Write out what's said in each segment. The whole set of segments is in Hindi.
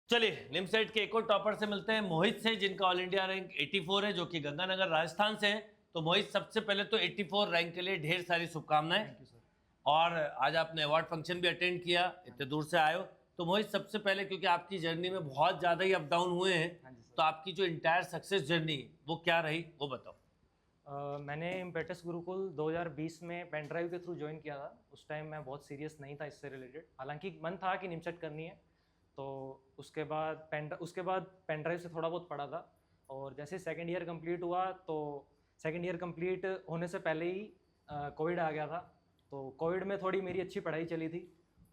चलिए निमसेट के एक और टॉपर से मिलते हैं, मोहित से, जिनका ऑल इंडिया रैंक 84 है, जो कि गंगानगर राजस्थान से है। तो मोहित, सबसे पहले तो 84 रैंक के लिए ढेर सारी शुभकामनाएं। Thank you sir. और आज आपने अवार्ड फंक्शन भी अटेंड किया, इतने दूर से आए हो। तो मोहित, सबसे पहले, क्योंकि आपकी जर्नी में बहुत ज़्यादा ही अप डाउन हुए हैं, हाँ जी सर। तो आपकी जो इंटायर सक्सेस जर्नी वो क्या रही, वो बताओ। मैंने इम्पेटस गुरुकुल 2020 में पेन ड्राइव के थ्रू ज्वाइन किया था। उस टाइम मैं बहुत सीरियस नहीं था इससे रिलेटेड, हालांकि मन था कि निमसेट करनी है। तो उसके बाद पेन ड्राइव से थोड़ा बहुत पढ़ा था। और जैसे सेकेंड ईयर कंप्लीट हुआ, तो सेकेंड ईयर कंप्लीट होने से पहले ही कोविड आ गया था। तो कोविड में थोड़ी मेरी अच्छी पढ़ाई चली थी,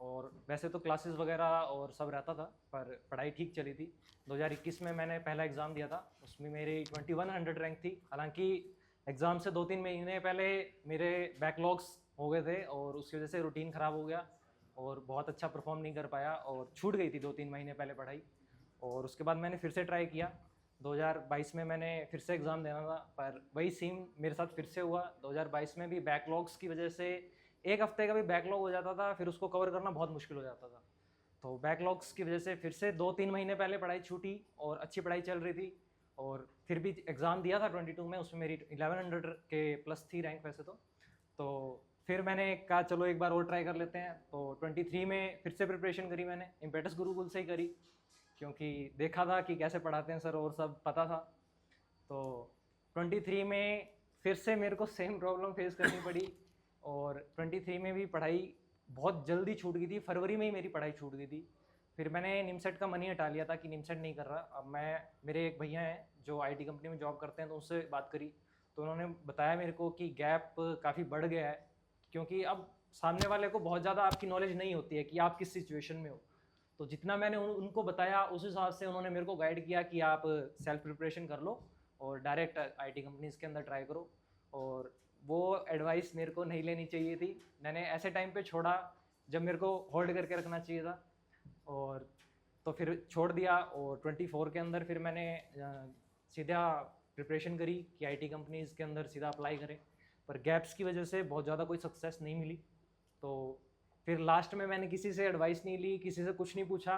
और वैसे तो क्लासेस वगैरह और सब रहता था, पर पढ़ाई ठीक चली थी। 2021 में मैंने पहला एग्ज़ाम दिया था, उसमें मेरी 2100 रैंक थी। हालांकि एग्ज़ाम से 2-3 महीने पहले मेरे बैकलॉग्स हो गए थे, और उसकी वजह से रूटीन ख़राब हो गया और बहुत अच्छा परफॉर्म नहीं कर पाया, और छूट गई थी 2-3 महीने पहले पढ़ाई। और उसके बाद मैंने फिर से ट्राई किया। 2022 में मैंने फिर से एग्ज़ाम देना था, पर वही सीन मेरे साथ फिर से हुआ। 2022 में भी बैकलॉग्स की वजह से एक हफ्ते का भी बैकलॉग हो जाता था, फिर उसको कवर करना बहुत मुश्किल हो जाता था। तो बैकलॉग्स की वजह से फिर से 2-3 महीने पहले पढ़ाई छूटी, और अच्छी पढ़ाई चल रही थी। और फिर भी एग्ज़ाम दिया था 22 में, उसमें मेरी 1100 के प्लस थी रैंक वैसे तो फिर मैंने कहा चलो एक बार और ट्राई कर लेते हैं। तो 23 में फिर से प्रिपरेशन करी मैंने, इम्पेटस गुरुकुल से ही करी, क्योंकि देखा था कि कैसे पढ़ाते हैं सर और सब पता था। तो 23 में फिर से मेरे को सेम प्रॉब्लम फेस करनी पड़ी, और 23 में भी पढ़ाई बहुत जल्दी छूट गई थी। फरवरी में ही मेरी पढ़ाई छूट गई थी। फिर मैंने निमसेट का मन ही हटा लिया था कि निमसेट नहीं कर रहा। अब मेरे एक भैया हैं जो आईटी कंपनी में जॉब करते हैं, तो उससे बात करी, तो उन्होंने बताया मेरे को कि गैप काफ़ी बढ़ गया है, क्योंकि अब सामने वाले को बहुत ज़्यादा आपकी नॉलेज नहीं होती है कि आप किस सिचुएशन में हो। तो जितना मैंने उनको बताया, उस हिसाब से उन्होंने मेरे को गाइड किया कि आप सेल्फ प्रिपरेशन कर लो और डायरेक्ट आईटी कंपनीज के अंदर ट्राई करो। और वो एडवाइस मेरे को नहीं लेनी चाहिए थी, मैंने ऐसे टाइम पे छोड़ा जब मेरे को होल्ड करके रखना चाहिए था। और तो फिर छोड़ दिया, और 24 के अंदर फिर मैंने सीधा प्रिपरेशन करी कि आईटी कंपनीज के अंदर सीधा अप्लाई करें। पर गैप्स की वजह से बहुत ज़्यादा कोई सक्सेस नहीं मिली। तो फिर लास्ट में मैंने किसी से एडवाइस नहीं ली, किसी से कुछ नहीं पूछा,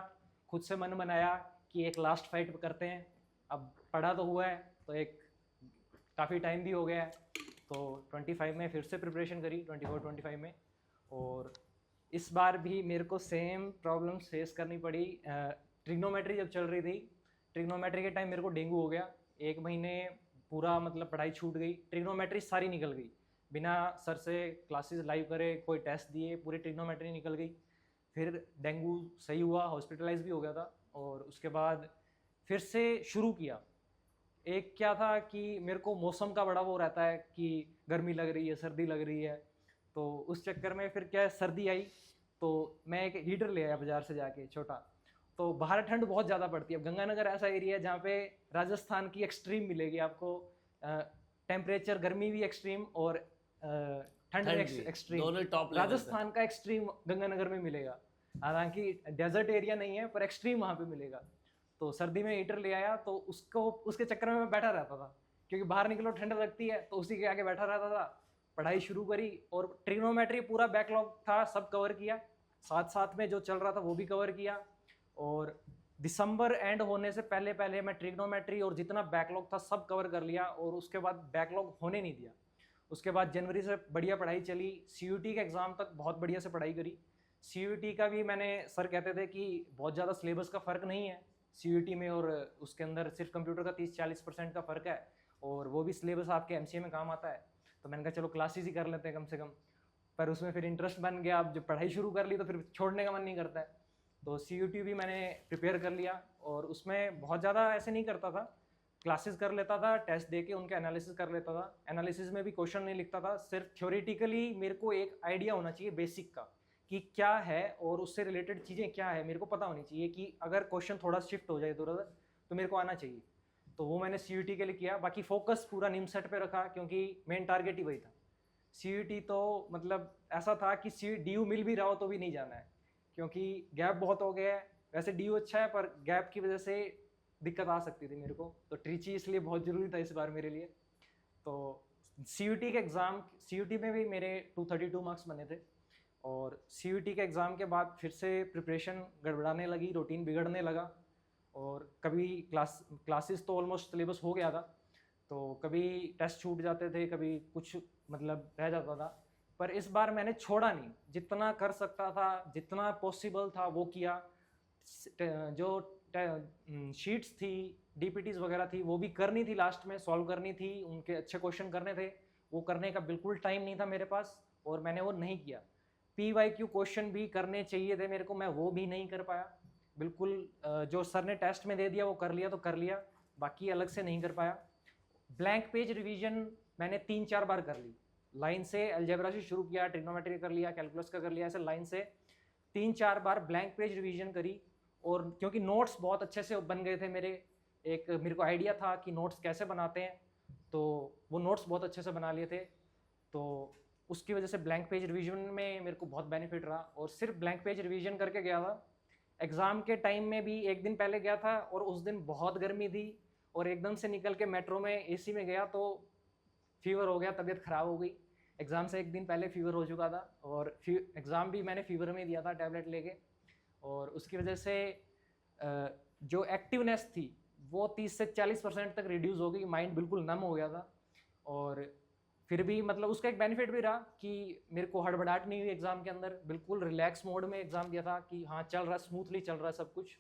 खुद से मन बनाया कि एक लास्ट फाइट करते हैं। अब पढ़ा तो हुआ है, तो एक काफ़ी टाइम भी हो गया है। तो 25 में फिर से प्रिपरेशन करी, 24-25 में। और इस बार भी मेरे को सेम प्रॉब्लम्स फेस करनी पड़ी। ट्रिग्नोमेट्री जब चल रही थी, ट्रिग्नोमेट्री के टाइम मेरे को डेंगू हो गया। 1 महीने पूरा मतलब पढ़ाई छूट गई, ट्रिग्नोमेट्री सारी निकल गई, बिना सर से क्लासेस लाइव करे, कोई टेस्ट दिए, पूरी ट्रिग्नोमेट्री निकल गई। फिर डेंगू सही हुआ, हॉस्पिटलाइज भी हो गया था। और उसके बाद फिर से शुरू किया। एक क्या था कि मेरे को मौसम का बड़ा वो रहता है कि गर्मी लग रही है, सर्दी लग रही है। तो उस चक्कर में फिर क्या है, सर्दी आई तो मैं एक हीटर ले आया बाजार से जाके छोटा। तो बाहर ठंड बहुत ज़्यादा पड़ती है। अब गंगानगर ऐसा एरिया है जहाँ पे राजस्थान की एक्सट्रीम मिलेगी आपको, टेम्परेचर गर्मी भी एक्सट्रीम और ठंड भी एक्सट्रीम। दोनों टॉप लेवल पे। राजस्थान का एक्सट्रीम गंगानगर में मिलेगा, हालांकि डेजर्ट एरिया नहीं है, पर एक्सट्रीम वहाँ पे मिलेगा। तो सर्दी में हीटर ले आया, तो उसको उसके चक्कर में मैं बैठा रहता था, क्योंकि बाहर निकलो ठंड लगती है, तो उसी के आगे बैठा रहता था। पढ़ाई शुरू करी, और ट्रिग्नोमेट्री पूरा बैकलॉग था, सब कवर किया। साथ साथ में जो चल रहा था वो भी कवर किया। और दिसंबर एंड होने से पहले पहले मैं ट्रिग्नोमेट्री और जितना बैकलॉग था सब कवर कर लिया, और उसके बाद बैकलॉग होने नहीं दिया। उसके बाद जनवरी से बढ़िया पढ़ाई चली, सीयूटी के एग्ज़ाम तक बहुत बढ़िया से पढ़ाई करी। सीयूटी का भी मैंने, सर कहते थे कि बहुत ज़्यादा सिलेबस का फ़र्क नहीं है सीयूटी में, और उसके अंदर सिर्फ कंप्यूटर का 30-40% का फ़र्क है, और वो भी सिलेबस आपके एमसीए में काम आता है। तो मैंने कहा चलो क्लासेस ही कर लेते हैं कम से कम। पर उसमें फिर इंटरेस्ट बन गया, अब जब पढ़ाई शुरू कर ली तो फिर छोड़ने का मन नहीं करता है। तो सीयूटी भी मैंने प्रिपेयर कर लिया, और उसमें बहुत ज़्यादा ऐसे नहीं करता था, क्लासेस कर लेता था, टेस्ट दे के उनके एनालिसिस कर लेता था। एनालिसिस में भी क्वेश्चन नहीं लिखता था, सिर्फ थ्योरेटिकली मेरे को एक आइडिया होना चाहिए बेसिक का कि क्या है, और उससे रिलेटेड चीज़ें क्या है मेरे को पता होनी चाहिए, कि अगर क्वेश्चन थोड़ा शिफ्ट हो जाए इधर उधर तो मेरे को आना चाहिए। तो वो मैंने सीयूटी के लिए किया। बाकी फोकस पूरा निमसेट पे रखा, क्योंकि मेन टारगेट ही वही था। सीयूटी तो मतलब ऐसा था कि सी डी मिल भी रहा हो तो भी नहीं जाना है, क्योंकि गैप बहुत हो गया है। वैसे डी अच्छा है, पर गैप की वजह से दिक्कत आ सकती थी मेरे को, तो ट्रीची इसलिए बहुत ज़रूरी था इस बार मेरे लिए। तो सीयूटी के एग्ज़ाम, सीयूटी में भी मेरे 232 मार्क्स बने थे। और सीयूटी के एग्ज़ाम के बाद फिर से प्रिपरेशन गड़बड़ाने लगी, रूटीन बिगड़ने लगा। और कभी क्लासेस तो ऑलमोस्ट सिलेबस हो गया था, तो कभी टेस्ट छूट जाते थे, कभी कुछ मतलब रह जाता था। पर इस बार मैंने छोड़ा नहीं, जितना कर सकता था, जितना पॉसिबल था वो किया। जो शीट्स थी, डीपीटीज वगैरह थी, वो भी करनी थी, लास्ट में सॉल्व करनी थी, उनके अच्छे क्वेश्चन करने थे, वो करने का बिल्कुल टाइम नहीं था मेरे पास और मैंने वो नहीं किया। PYQ क्वेश्चन भी करने चाहिए थे मेरे को, मैं वो भी नहीं कर पाया बिल्कुल। जो सर ने टेस्ट में दे दिया वो कर लिया तो कर लिया, बाकी अलग से नहीं कर पाया। ब्लैंक पेज रिवीजन मैंने 3-4 बार कर ली, लाइन से अलजेब्रा से शुरू किया, ट्रिग्नोमेट्री कर लिया, कैलकुलस का कर लिया, ऐसे लाइन से 3-4 बार ब्लैंक पेज रिवीजन करी। और क्योंकि नोट्स बहुत अच्छे से बन गए थे मेरे, एक मेरे को आइडिया था कि नोट्स कैसे बनाते हैं, तो वो नोट्स बहुत अच्छे से बना लिए थे। तो उसकी वजह से ब्लैंक पेज रिवीजन में मेरे को बहुत बेनिफिट रहा। और सिर्फ ब्लैंक पेज रिवीजन करके गया था, एग्ज़ाम के टाइम में भी एक दिन पहले गया था और उस दिन बहुत गर्मी थी और एकदम से निकल के मेट्रो में AC में गया तो फीवर हो गया, तबीयत ख़राब हो गई। एग्ज़ाम से एक दिन पहले फीवर हो चुका था और एग्ज़ाम भी मैंने फीवर में दिया था टैबलेट लेके, और उसकी वजह से जो एक्टिवनेस थी वो 30 से 40% तक रिड्यूस हो गई, माइंड बिल्कुल नम हो गया था। और फिर भी मतलब उसका एक बेनिफिट भी रहा कि मेरे को हड़बड़ाहट नहीं हुई एग्ज़ाम के अंदर, बिल्कुल रिलैक्स मोड में एग्ज़ाम दिया था कि हाँ चल रहा, स्मूथली चल रहा सब कुछ।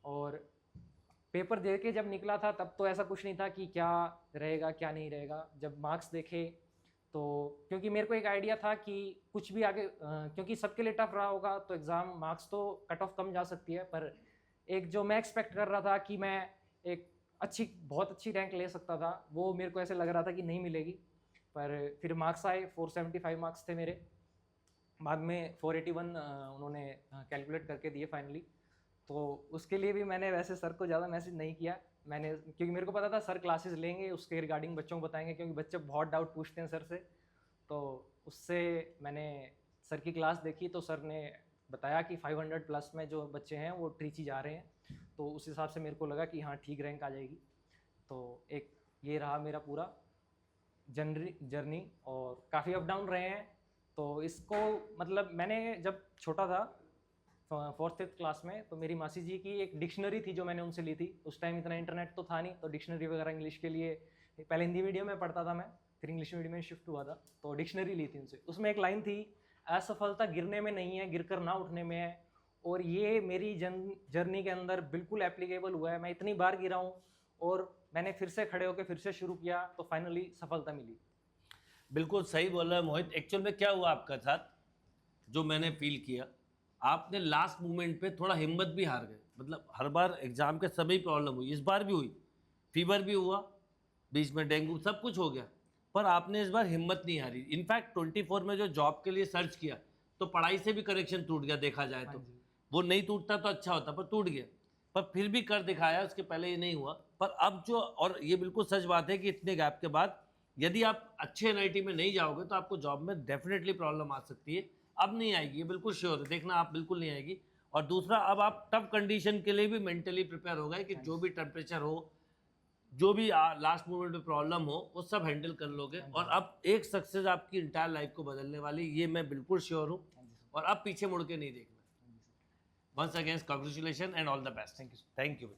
और पेपर दे के जब निकला था तब तो ऐसा कुछ नहीं था कि क्या रहेगा क्या नहीं रहेगा। जब मार्क्स देखे तो क्योंकि मेरे को एक आइडिया था कि कुछ भी आगे क्योंकि सबके लिए टफ रहा होगा तो एग्ज़ाम मार्क्स तो कट ऑफ कम जा सकती है, पर एक जो मैं एक्सपेक्ट कर रहा था कि मैं एक बहुत अच्छी रैंक ले सकता था, वो मेरे को ऐसे लग रहा था कि नहीं मिलेगी। पर फिर मार्क्स आए, 475 मार्क्स थे मेरे, बाद में 481 उन्होंने कैलकुलेट करके दिए फाइनली। तो उसके लिए भी मैंने वैसे सर को ज़्यादा मैसेज नहीं किया, मैंने क्योंकि मेरे को पता था सर क्लासेस लेंगे उसके रिगार्डिंग बच्चों को बताएंगे, क्योंकि बच्चे बहुत डाउट पूछते हैं सर से। तो उससे मैंने सर की क्लास देखी तो सर ने बताया कि 500 प्लस में जो बच्चे हैं वो ट्रीची जा रहे हैं, तो उस हिसाब से मेरे को लगा कि हाँ ठीक रैंक आ जाएगी। तो एक ये रहा मेरा पूरा जर्नी, और काफ़ी अप डाउन रहे हैं। तो इसको मतलब मैंने जब छोटा था 4th-5th क्लास में, तो मेरी मासी जी की एक डिक्शनरी थी जो मैंने उनसे ली थी। उस टाइम इतना इंटरनेट तो था नहीं, तो डिक्शनरी वगैरह इंग्लिश के लिए पहले हिंदी मीडियम में पढ़ता था मैं, फिर इंग्लिश मीडियम में शिफ्ट हुआ था, तो डिक्शनरी ली थी उनसे। उसमें एक लाइन थी, असफलता गिरने में नहीं है, गिरकर ना उठने में है। और ये मेरी जर्नी के अंदर बिल्कुल एप्लीकेबल हुआ है। मैं इतनी बार गिरा हूँ और मैंने फिर से खड़े होकर फिर से शुरू किया, तो फाइनली सफलता मिली। बिल्कुल सही बोल रहा है मोहित। एक्चुअल में क्या हुआ आपका साथ, जो मैंने फील किया, आपने लास्ट मोमेंट पे थोड़ा हिम्मत भी हार गए। मतलब हर बार एग्जाम के समय प्रॉब्लम हुई, इस बार भी हुई, फीवर भी हुआ, बीच में डेंगू, सब कुछ हो गया, पर आपने इस बार हिम्मत नहीं हारी। इनफैक्ट 24 में जो जॉब के लिए सर्च किया तो पढ़ाई से भी कनेक्शन टूट गया, देखा जाए तो वो नहीं टूटता तो अच्छा होता, पर टूट गया, पर फिर भी कर दिखाया। उसके पहले ये नहीं हुआ, पर अब जो, और ये बिल्कुल सच बात है कि इतने गैप के बाद यदि आप अच्छे NIT में नहीं जाओगे तो आपको जॉब में डेफिनेटली प्रॉब्लम आ सकती है। अब नहीं आएगी, ये बिल्कुल श्योर है, देखना आप, बिल्कुल नहीं आएगी। और दूसरा, अब आप टफ कंडीशन के लिए भी मेंटली प्रिपेयर हो गए कि जो भी टेम्परेचर हो, जो भी लास्ट मोमेंट में प्रॉब्लम हो, वो सब हैंडल कर लोगे। और अब एक सक्सेस आपकी इंटायर लाइफ को बदलने वाली, ये मैं बिल्कुल श्योर हूँ, और अब पीछे मुड़ के नहीं देखना। Once again congratulation and all the best. Thank you. Thank you.